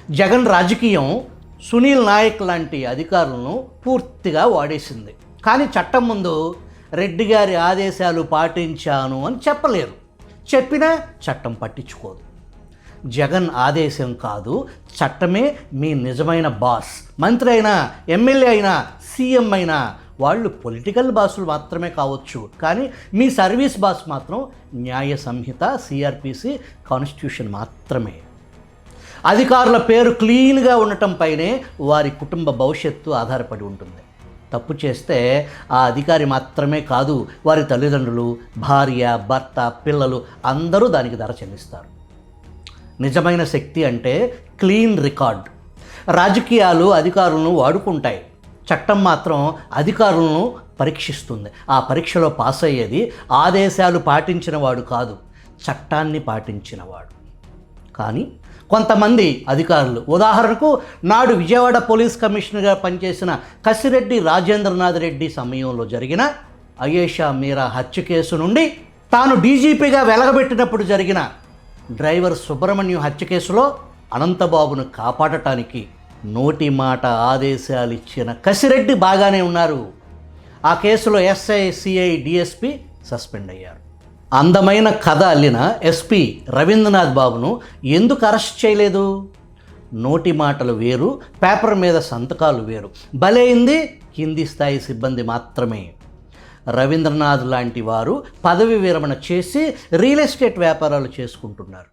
జగన్ రాజకీయం సునీల్ నాయక్ లాంటి అధికారులను పూర్తిగా వాడేసింది. కానీ చట్టం ముందు రెడ్డి గారి ఆదేశాలు పాటించాను అని చెప్పలేరు. చెప్పినా చట్టం పట్టించుకోదు. జగన్ ఆదేశం కాదు, చట్టమే మీ నిజమైన బాస్. మంత్రి అయినా, ఎమ్మెల్యే అయినా, సీఎం అయినా వాళ్ళు పొలిటికల్ బాసులు మాత్రమే కావచ్చు, కానీ మీ సర్వీస్ బాస్ మాత్రం న్యాయ సంహిత, సిఆర్పిసి, కాన్స్టిట్యూషన్ మాత్రమే. అధికారుల పేరు క్లీన్గా ఉండటంపైనే వారి కుటుంబ భవిష్యత్తు ఆధారపడి ఉంటుంది. తప్పు చేస్తే ఆ అధికారి మాత్రమే కాదు, వారి తల్లిదండ్రులు, భార్య, భర్త, పిల్లలు అందరూ దానికి ధర చెల్లిస్తారు. నిజమైన శక్తి అంటే క్లీన్ రికార్డ్. రాజకీయాలు అధికారులను వాడుకుంటాయి, చట్టం మాత్రం అధికారులను పరీక్షిస్తుంది. ఆ పరీక్షలో పాస్ అయ్యేది ఆదేశాలు పాటించిన వాడు కాదు, చట్టాన్ని పాటించినవాడు. కానీ కొంతమంది అధికారులు, ఉదాహరణకు నాడు విజయవాడ పోలీస్ కమిషనర్గా పనిచేసిన కసిరెడ్డి రాజేంద్రనాథ్ రెడ్డి సమయంలో జరిగిన అయేషా మీరా హత్య కేసు నుండి, తాను డీజీపీగా వెలగబెట్టినప్పుడు జరిగిన డ్రైవర్ సుబ్రహ్మణ్యం హత్య కేసులో అనంతబాబును కాపాడటానికి నోటి మాట ఆదేశాలు ఇచ్చిన కసిరెడ్డి బాగానే ఉన్నారు. ఆ కేసులో ఎస్ఐ, సిఐ, డిఎస్పి సస్పెండ్ అయ్యారు. అందమైన కథ అల్లిన ఎస్పీ రవీంద్రనాథ్ బాబును ఎందుకు అరెస్ట్ చేయలేదు? నోటి మాటలు వేరు, పేపర్ మీద సంతకాలు వేరు. బలైంది కింది స్థాయి సిబ్బంది మాత్రమే. రవీంద్రనాథ్ లాంటి వారు పదవి విరమణ చేసి రియల్ ఎస్టేట్ వ్యాపారాలు చేసుకుంటున్నారు.